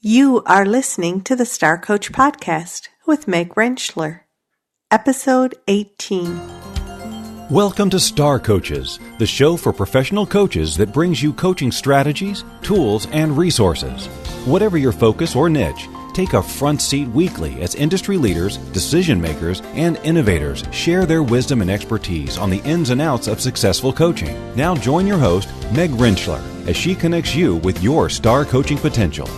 You are listening to the Star Coach Podcast with Meg Rentschler, Episode 18. Welcome to Star Coaches, the show for professional coaches that brings you coaching strategies, tools, and resources. Whatever your focus or niche, take a front seat weekly as industry leaders, decision makers, and innovators share their wisdom and expertise on the ins and outs of successful coaching. Now join your host, Meg Rentschler, as she connects you with your star coaching potential.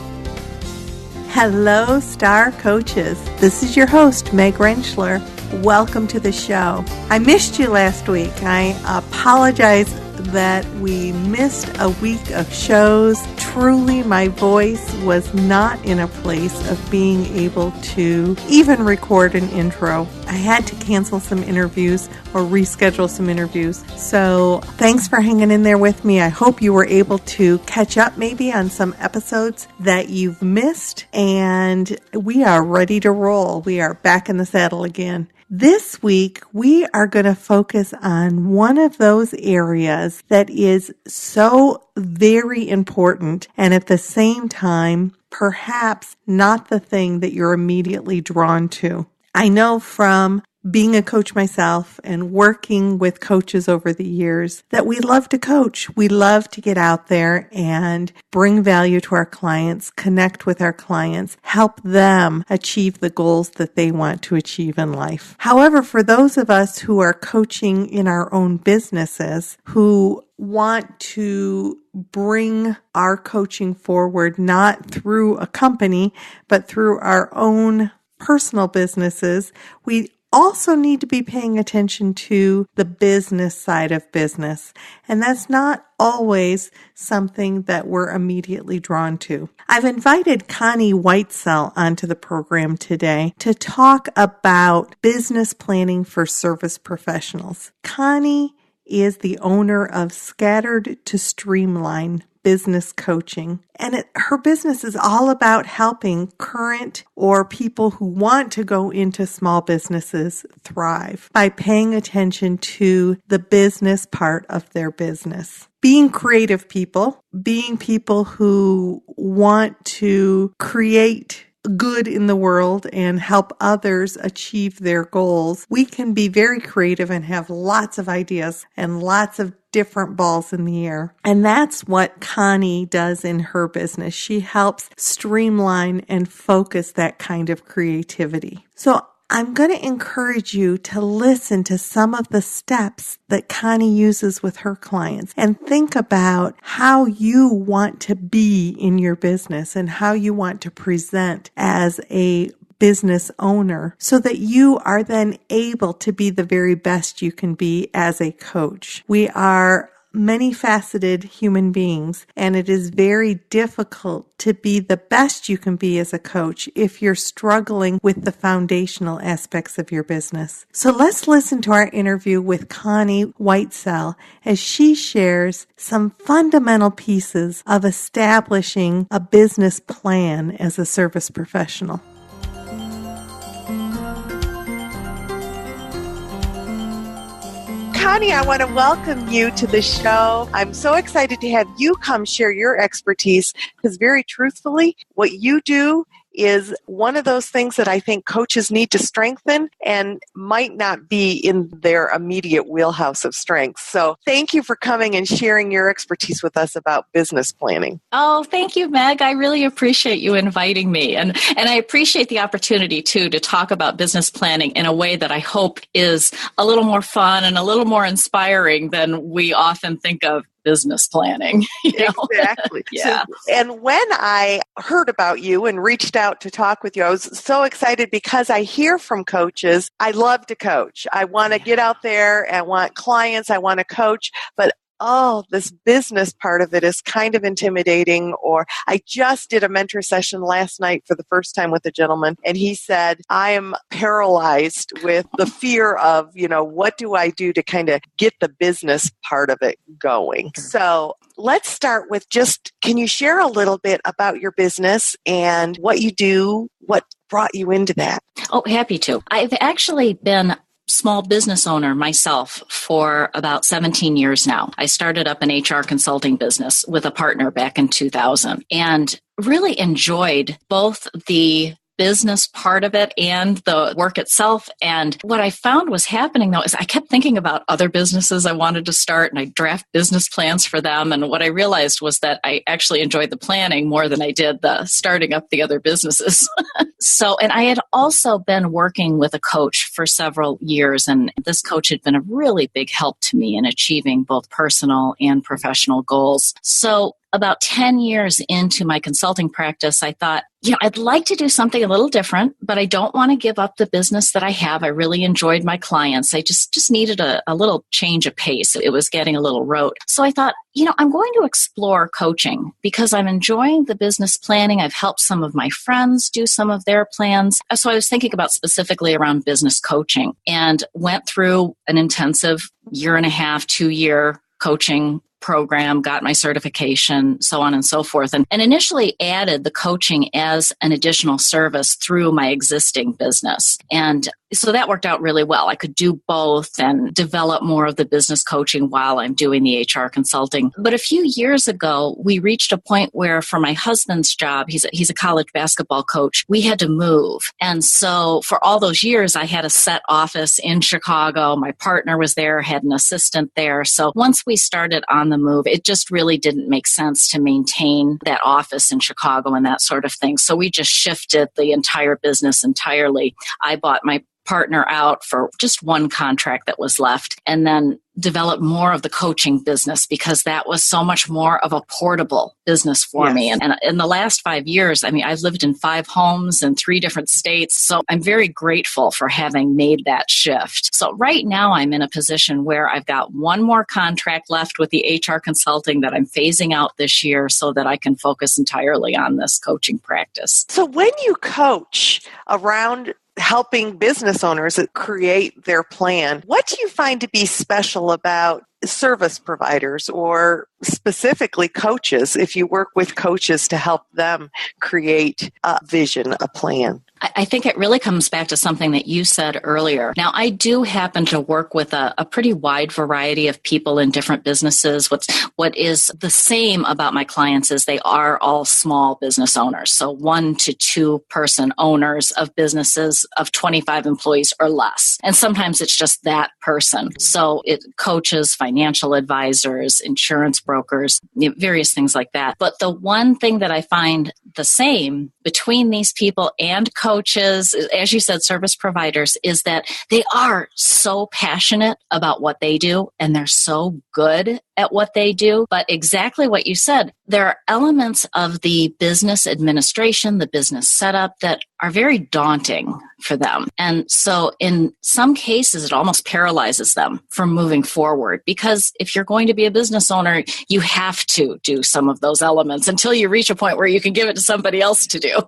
Hello, Star Coaches. This is your host, Meg Rentschler. Welcome to the show. I missed you last week. I apologize that we missed a week of shows. Truly, my voice was not in a place of being able to even record an intro. I had to cancel some interviews or reschedule some interviews. So thanks for hanging in there with me. I hope you were able to catch up maybe on some episodes that you've missed. And we are ready to roll. We are back in the saddle again. This week, we are going to focus on one of those areas that is so very important and at the same time, perhaps not the thing that you're immediately drawn to. I know from being a coach myself and working with coaches over the years that we love to coach. We love to get out there and bring value to our clients, connect with our clients, help them achieve the goals that they want to achieve in life. However, for those of us who are coaching in our own businesses, who want to bring our coaching forward not through a company, but through our own personal businesses, we also need to be paying attention to the business side of business. And that's not always something that we're immediately drawn to. I've invited Connie Whitesell onto the program today to talk about business planning for service professionals. Connie is the owner of Scattered to Streamline Business Coaching. And her business is all about helping current or people who want to go into small businesses thrive by paying attention to the business part of their business. Being creative people, being people who want to create good in the world and help others achieve their goals, we can be very creative and have lots of ideas and lots of different balls in the air. And that's what Connie does in her business. She helps streamline and focus that kind of creativity. So I'm going to encourage you to listen to some of the steps that Connie uses with her clients and think about how you want to be in your business and how you want to present as a business owner so that you are then able to be the very best you can be as a coach. We are many-faceted human beings, and it is very difficult to be the best you can be as a coach if you're struggling with the foundational aspects of your business. So let's listen to our interview with Connie Whitesell as she shares some fundamental pieces of establishing a business plan as a service professional. Connie, I want to welcome you to the show. I'm so excited to have you come share your expertise because very truthfully, what you do is one of those things that I think coaches need to strengthen and might not be in their immediate wheelhouse of strength. So thank you for coming and sharing your expertise with us about business planning. Oh, thank you, Meg. I really appreciate you inviting me. And I appreciate the opportunity, too, to talk about business planning in a way that I hope is a little more fun and a little more inspiring than we often think of business planning. Exactly. Yeah. So, and when I heard about you and reached out to talk with you, I was so excited because I hear from coaches, I love to coach. I want to get out there. I want clients. I want to coach. But this business part of it is kind of intimidating. Or I just did a mentor session last night for the first time with a gentleman, and he said, I am paralyzed with the fear of, what do I do to kind of get the business part of it going? So let's start with can you share a little bit about your business and what you do, what brought you into that? Oh, happy to. I've actually been small business owner myself for about 17 years now. I started up an HR consulting business with a partner back in 2000 and really enjoyed both the business part of it and the work itself. And what I found was happening, though, is I kept thinking about other businesses I wanted to start, and I draft business plans for them. And what I realized was that I actually enjoyed the planning more than I did the starting up the other businesses. And I had also been working with a coach for several years, and this coach had been a really big help to me in achieving both personal and professional goals. So about 10 years into my consulting practice, I thought, I'd like to do something a little different, but I don't want to give up the business that I have. I really enjoyed my clients. I just needed a little change of pace. It was getting a little rote. So I thought, I'm going to explore coaching because I'm enjoying the business planning. I've helped some of my friends do some of their plans. So I was thinking about specifically around business coaching and went through an intensive 1.5, 2-year coaching program, got my certification, so on and so forth, and initially added the coaching as an additional service through my existing business. And so that worked out really well. I could do both and develop more of the business coaching while I'm doing the HR consulting. But a few years ago, we reached a point where for my husband's job, he's a college basketball coach, we had to move. And so for all those years, I had a set office in Chicago. My partner was there, had an assistant there. So once we started on the move, it just really didn't make sense to maintain that office in Chicago and that sort of thing. So we just shifted the entire business entirely. I bought my partner out for just one contract that was left and then developed more of the coaching business because that was so much more of a portable business for me. And in the last 5 years, I've lived in 5 homes in 3 different states. So I'm very grateful for having made that shift. So right now I'm in a position where I've got one more contract left with the HR consulting that I'm phasing out this year so that I can focus entirely on this coaching practice. So when you coach around helping business owners create their plan, what do you find to be special about service providers or specifically coaches if you work with coaches to help them create a vision, a plan? I think it really comes back to something that you said earlier. Now, I do happen to work with a pretty wide variety of people in different businesses. What is the same about my clients is they are all small business owners. So 1 to 2 person owners of businesses of 25 employees or less. And sometimes it's just that person. So it coaches, financial advisors, insurance brokers, various things like that. But the one thing that I find the same between these people and coaches, as you said, service providers, is that they are so passionate about what they do and they're so good at what they do. But exactly what you said, there are elements of the business administration, the business setup that are very daunting for them. And so in some cases, it almost paralyzes them from moving forward because if you're going to be a business owner, you have to do some of those elements until you reach a point where you can give it to somebody else to do.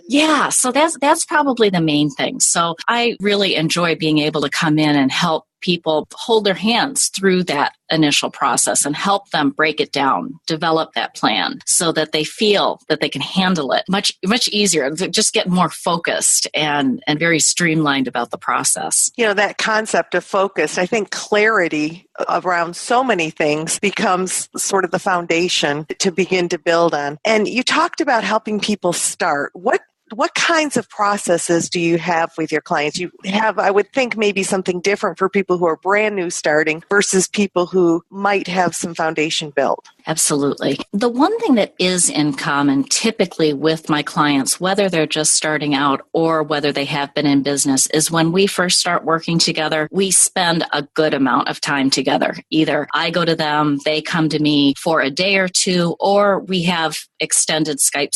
Yeah, so that's probably the main thing. So I really enjoy being able to come in and help people hold their hands through that initial process and help them break it down, develop that plan so that they feel that they can handle it much easier, just get more focused and very streamlined about the process. That concept of focus, I think clarity around so many things becomes sort of the foundation to begin to build on. And you talked about helping people start. What kinds of processes do you have with your clients? You have, I would think, maybe something different for people who are brand new starting versus people who might have some foundation built. Absolutely. The one thing that is in common typically with my clients, whether they're just starting out or whether they have been in business, is when we first start working together, we spend a good amount of time together. Either I go to them, they come to me for a day or two, or we have extended Skype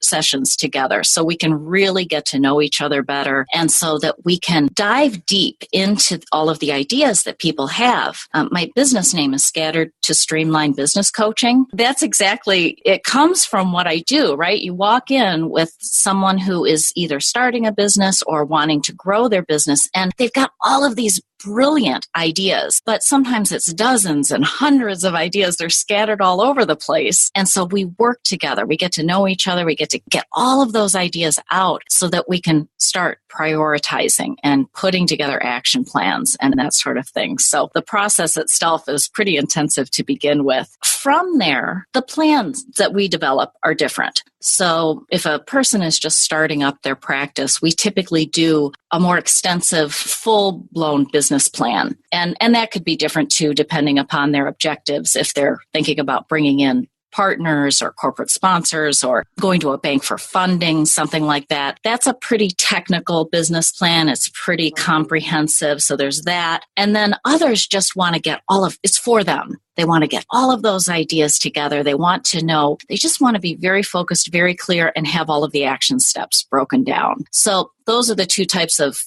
sessions together so we can really get to know each other better and so that we can dive deep into all of the ideas that people have. My business name is Scattered to Streamline Business Coaching. That's exactly, it comes from what I do, right? You walk in with someone who is either starting a business or wanting to grow their business, and they've got all of these brilliant ideas, but sometimes it's dozens and hundreds of ideas. They're scattered all over the place. And so we work together. We get to know each other. We get to get all of those ideas out so that we can start prioritizing and putting together action plans and that sort of thing. So the process itself is pretty intensive to begin with. From there, the plans that we develop are different. So if a person is just starting up their practice, we typically do a more extensive, full-blown business plan. And that could be different too, depending upon their objectives. If they're thinking about bringing in partners or corporate sponsors or going to a bank for funding, something like that. That's a pretty technical business plan. It's pretty comprehensive. So there's that. And then others just want to get it's for them. They want to get all of those ideas together. They want to know, they just want to be very focused, very clear, and have all of the action steps broken down. So those are the two types of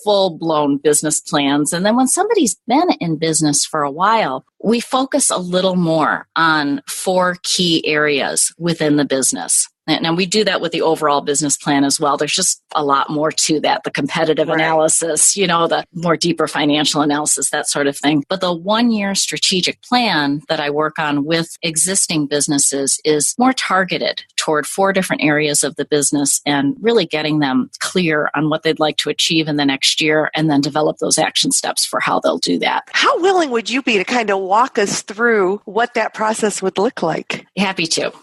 full-blown business plans. And then when somebody's been in business for a while, we focus a little more on 4 key areas within the business. And we do that with the overall business plan as well. There's just a lot more to that, the competitive analysis, the more deeper financial analysis, that sort of thing. But the 1-year strategic plan that I work on with existing businesses is more targeted toward 4 different areas of the business and really getting them clear on what they'd like to achieve in the next year and then develop those action steps for how they'll do that. How willing would you be to kind of walk us through what that process would look like? Happy to.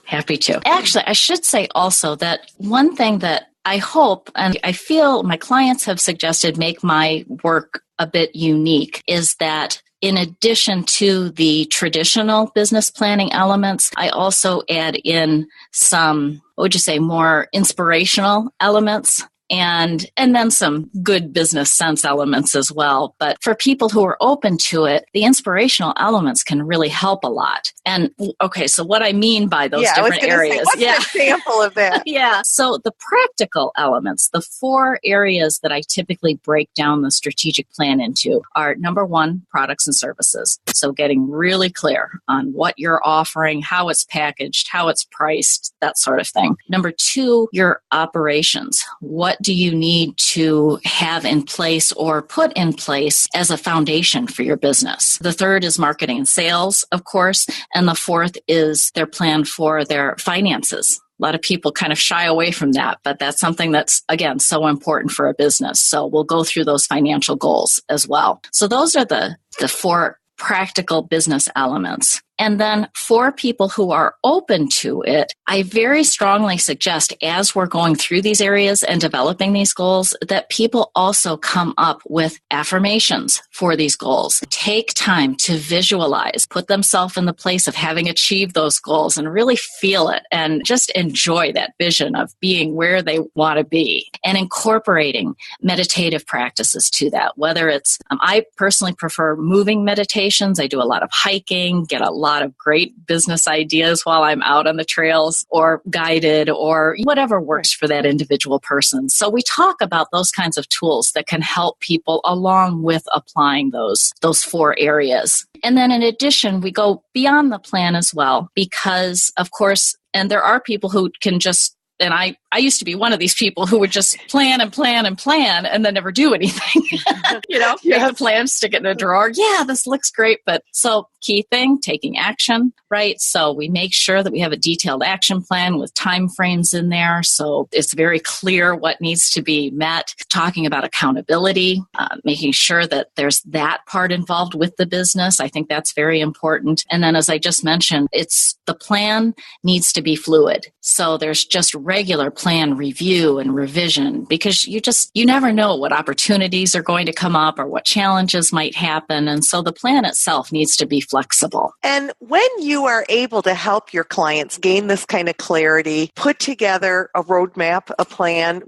Actually, I should say also that one thing that I hope, and I feel my clients have suggested make my work a bit unique, is that in addition to the traditional business planning elements, I also add in some, what would you say, more inspirational elements. And then some good business sense elements as well. But for people who are open to it, the inspirational elements can really help a lot. And okay, so what I mean by those different areas. What's an example of that? Yeah. So the practical elements, the 4 areas that I typically break down the strategic plan into are, number 1, products and services. So getting really clear on what you're offering, how it's packaged, how it's priced, that sort of thing. Number 2, your operations. What do you need to have in place or put in place as a foundation for your business? The 3rd is marketing and sales, of course. And the 4th is their plan for their finances. A lot of people kind of shy away from that, but that's something that's, again, so important for a business. So we'll go through those financial goals as well. So those are the 4 practical business elements. And then for people who are open to it, I very strongly suggest, as we're going through these areas and developing these goals, that people also come up with affirmations for these goals. Take time to visualize, put themselves in the place of having achieved those goals and really feel it and just enjoy that vision of being where they want to be and incorporating meditative practices to that. Whether it's, I personally prefer moving meditations. I do a lot of hiking, get a lot of great business ideas while I'm out on the trails, or guided, or whatever works for that individual person. So we talk about those kinds of tools that can help people along with applying those 4 areas. And then in addition, we go beyond the plan as well, because of course, and there are people who can just, and I used to be one of these people who would just plan and plan and plan and then never do anything. Make the plan, stick it in a drawer. Yeah, this looks great. But so key thing, taking action, right? So we make sure that we have a detailed action plan with time frames in there. So it's very clear what needs to be met. Talking about accountability, making sure that there's that part involved with the business. I think that's very important. And then as I just mentioned, the plan needs to be fluid. So there's just regular plan review and revision, because you never know what opportunities are going to come up or what challenges might happen. And so the plan itself needs to be flexible. And when you are able to help your clients gain this kind of clarity, put together a roadmap, a plan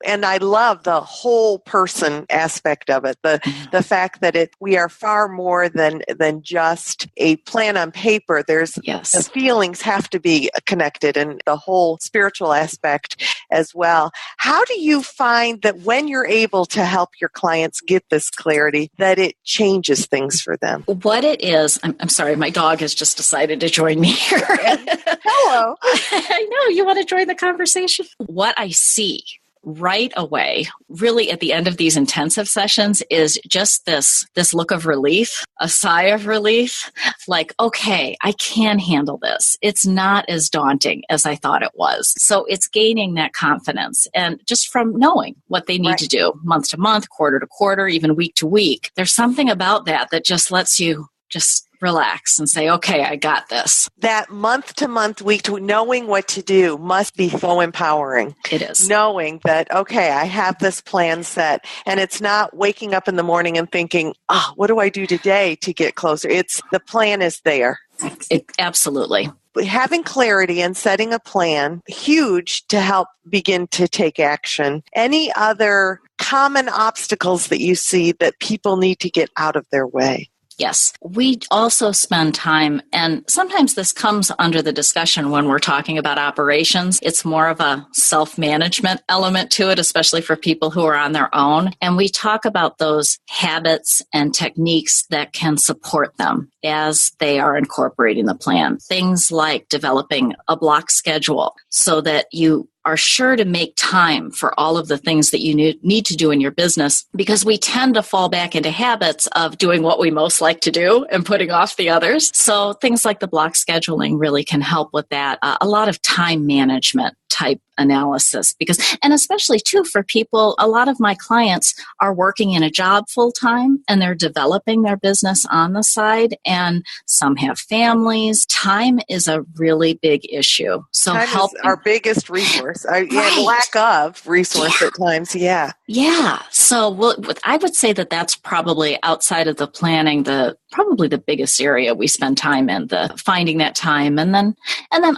and I love the whole person aspect of it, the fact that we are far more than just a plan on paper. The feelings have to be connected, and the whole spiritual aspect as well. How do you find that when you're able to help your clients get this clarity, that it changes things for them? What it is, I'm sorry, my dog has just decided to join me here. Hello. I know, you want to join the conversation? What I see right away, really at the end of these intensive sessions, is just this look of relief, a sigh of relief, like, okay, I can handle this. It's not as daunting as I thought it was. So it's gaining that confidence. And just from knowing what they need to do month to month, quarter to quarter, even week to week, there's something about that just lets you just relax and say, okay, I got this. That month to month, week to knowing what to do must be so empowering. It is. Knowing that, okay, I have this plan set, and it's not waking up in the morning and thinking, what do I do today to get closer? It's the plan is there. Absolutely. Having clarity and setting a plan, huge to help begin to take action. Any other common obstacles that you see that people need to get out of their way? Yes. We also spend time, and sometimes this comes under the discussion when we're talking about operations. It's more of a self-management element to it, especially for people who are on their own. And we talk about those habits and techniques that can support them as they are incorporating the plan. Things like developing a block schedule so that you are sure to make time for all of the things that you need to do in your business, because we tend to fall back into habits of doing what we most like to do and putting off the others. So things like the block scheduling really can help with that. A lot of time management type analysis, and especially too for people, a lot of my clients are working in a job full time and they're developing their business on the side, and some have families. Time is a really big issue. So time is our biggest resource. Lack of resource at times. Yeah. So I would say that's probably outside of the planning, probably the biggest area we spend time in, the finding that time, and then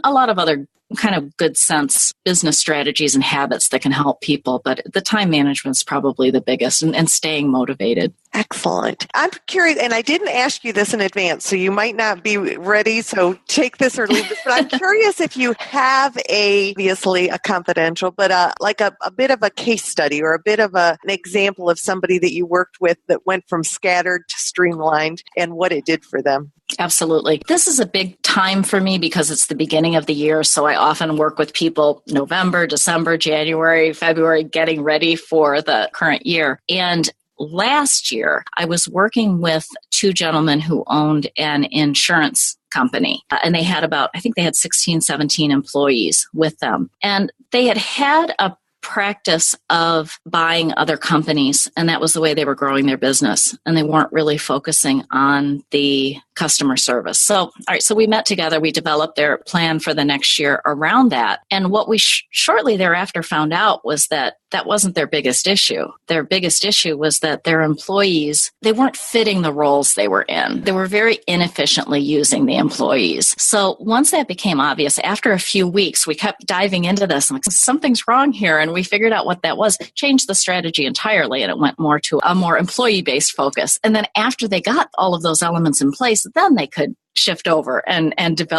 a lot of other kind of good sense business strategies and habits that can help people. But the time management is probably the biggest, and staying motivated. Excellent. I'm curious, and I didn't ask you this in advance, so you might not be ready, so take this or leave this, but I'm curious if you have obviously a confidential, but like a bit of a case study or a bit of an example of somebody that you worked with that went from scattered to streamlined and what it did for them. Absolutely. This is a big time for me because it's the beginning of the year. So I often work with people November, December, January, February, getting ready for the current year. And last year, I was working with two gentlemen who owned an insurance company. And they had I think they had 16, 17 employees with them. And they had a practice of buying other companies, and that was the way they were growing their business, and they weren't really focusing on the customer service. So we met together, we developed their plan for the next year around that, and what we shortly thereafter found out was that wasn't their biggest issue. Their biggest issue was that their employees, they weren't fitting the roles they were in. They were very inefficiently using the employees. So once that became obvious, after a few weeks, we kept diving into this, and like, something's wrong here, and we figured out what that was, changed the strategy entirely, and it went more to a more employee-based focus. And then after they got all of those elements in place, then they could shift over and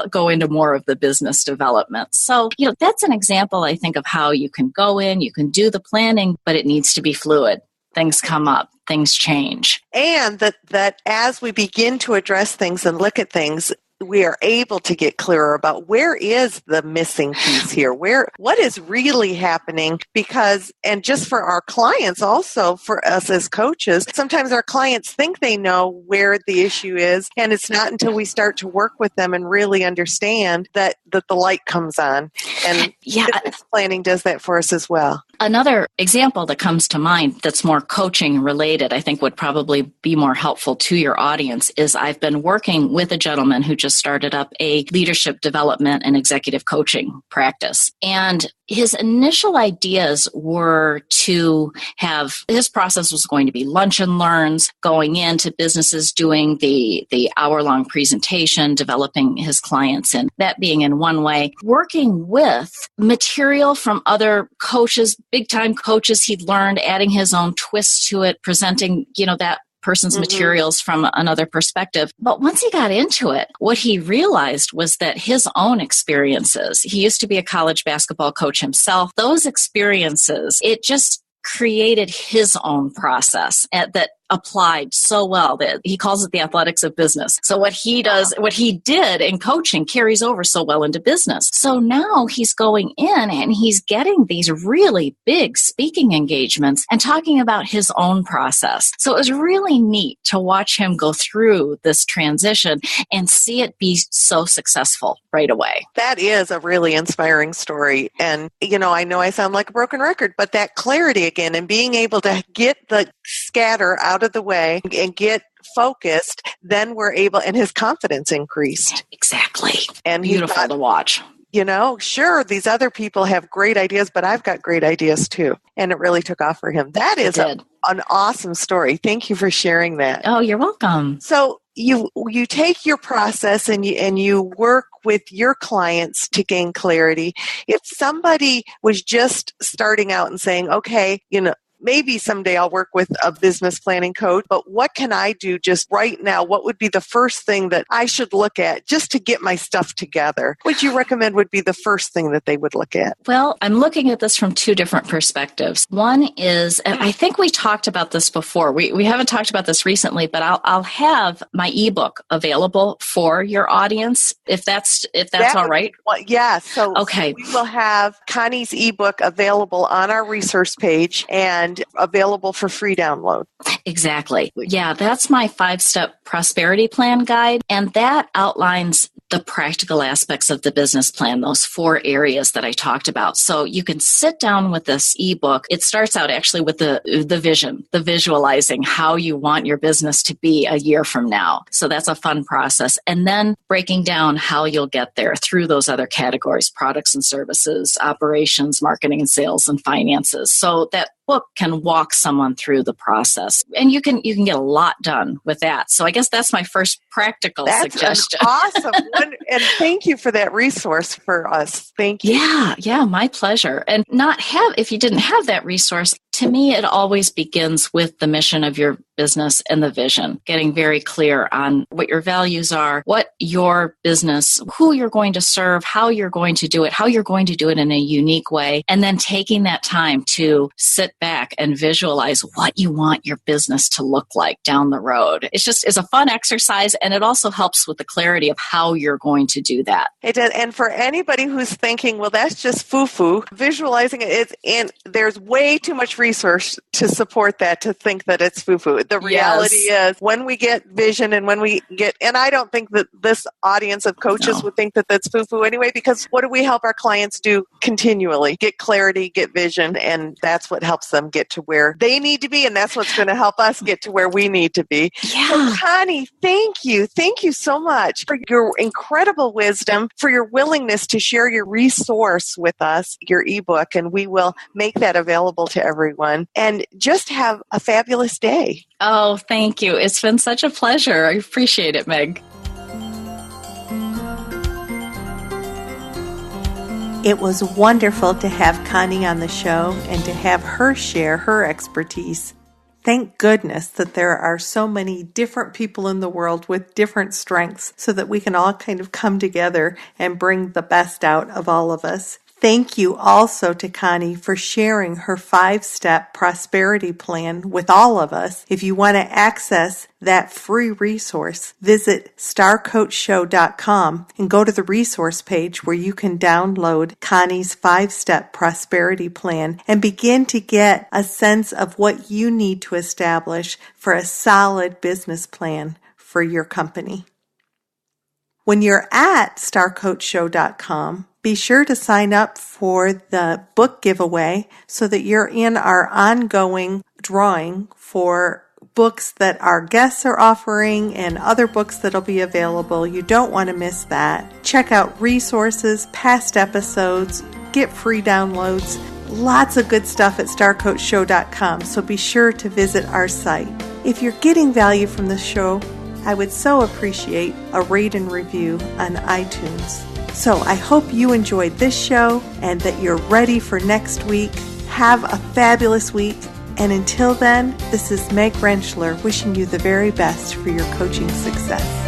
go into more of the business development. So, that's an example, I think, of how you can go in, you can do the planning, but it needs to be fluid. Things come up, things change. And that as we begin to address things and look at things, we are able to get clearer about where is the missing piece here, what is really happening, and just for our clients, also for us as coaches, sometimes our clients think they know where the issue is, and it's not until we start to work with them and really understand that the light comes on. And business planning does that for us as well. Another example that comes to mind that's more coaching related, I think would probably be more helpful to your audience, is I've been working with a gentleman who just started up a leadership development and executive coaching practice. And his initial ideas were to have, his process was going to be lunch and learns, going into businesses, doing the hour-long presentation, developing his clients, and that being in one way, working with material from other coaches, big-time coaches he'd learned, adding his own twist to it, presenting, that person's materials from another perspective. But once he got into it, what he realized was that his own experiences, he used to be a college basketball coach himself, those experiences, it just created his own process that applied so well that he calls it the athletics of business. So what he does, what he did in coaching carries over so well into business. So now he's going in and he's getting these really big speaking engagements and talking about his own process. So it was really neat to watch him go through this transition and see it be so successful right away. That is a really inspiring story. And, I know I sound like a broken record, but that clarity again and being able to get the scatter out of the way and get focused, then we're able, and his confidence increased. Exactly. And beautiful to watch. Sure, these other people have great ideas, but I've got great ideas too. And it really took off for him. That is an awesome story. Thank you for sharing that. Oh, you're welcome. So you take your process and you work with your clients to gain clarity. If somebody was just starting out and saying, okay, maybe someday I'll work with a business planning coach, but what can I do just right now? What would be the first thing that I should look at just to get my stuff together? What would you recommend would be the first thing that they would look at? Well, I'm looking at this from two different perspectives. One is, and I think we talked about this before. We haven't talked about this recently, but I'll have my ebook available for your audience if that's all right. Yeah. So okay. We will have Connie's ebook available on our resource page and available for free download. Exactly. Yeah, that's my 5-step prosperity plan guide. And that outlines the practical aspects of the business plan, those 4 areas that I talked about. So you can sit down with this ebook. It starts out actually with the vision, the visualizing how you want your business to be a year from now. So that's a fun process. And then breaking down how you'll get there through those other categories, products and services, operations, marketing and sales, and finances. So that book can walk someone through the process, and you can get a lot done with that. So I guess that's my first practical suggestion. Awesome one, and thank you for that resource for us. Thank you. Yeah, my pleasure. And if you didn't have that resource, to me, it always begins with the mission of your business and the vision, getting very clear on what your values are, what your business, who you're going to serve, how you're going to do it in a unique way, and then taking that time to sit back and visualize what you want your business to look like down the road. It's a fun exercise, and it also helps with the clarity of how you're going to do that. It does. And for anybody who's thinking, well, that's just foo-foo, visualizing it, and there's way too much resource to support that, to think that it's foo-foo. The reality is when we get vision and I don't think that this audience of coaches would think that that's foo-foo anyway, because what do we help our clients do continually? Get clarity, get vision, and that's what helps them get to where they need to be, and that's what's going to help us get to where we need to be. Yeah. So, Connie, thank you. Thank you so much for your incredible wisdom, for your willingness to share your resource with us, your ebook, and we will make that available to everyone. And just have a fabulous day. Oh, thank you. It's been such a pleasure. I appreciate it, Meg. It was wonderful to have Connie on the show and to have her share her expertise. Thank goodness that there are so many different people in the world with different strengths so that we can all kind of come together and bring the best out of all of us. Thank you also to Connie for sharing her 5-step prosperity plan with all of us. If you want to access that free resource, visit starcoachshow.com and go to the resource page where you can download Connie's 5-step prosperity plan and begin to get a sense of what you need to establish for a solid business plan for your company. When you're at starcoachshow.com, be sure to sign up for the book giveaway so that you're in our ongoing drawing for books that our guests are offering and other books that'll be available. You don't want to miss that. Check out resources, past episodes, get free downloads. Lots of good stuff at starcoachshow.com, so be sure to visit our site. If you're getting value from the show, I would so appreciate a rate and review on iTunes. So I hope you enjoyed this show and that you're ready for next week. Have a fabulous week. And until then, this is Meg Rentschler wishing you the very best for your coaching success.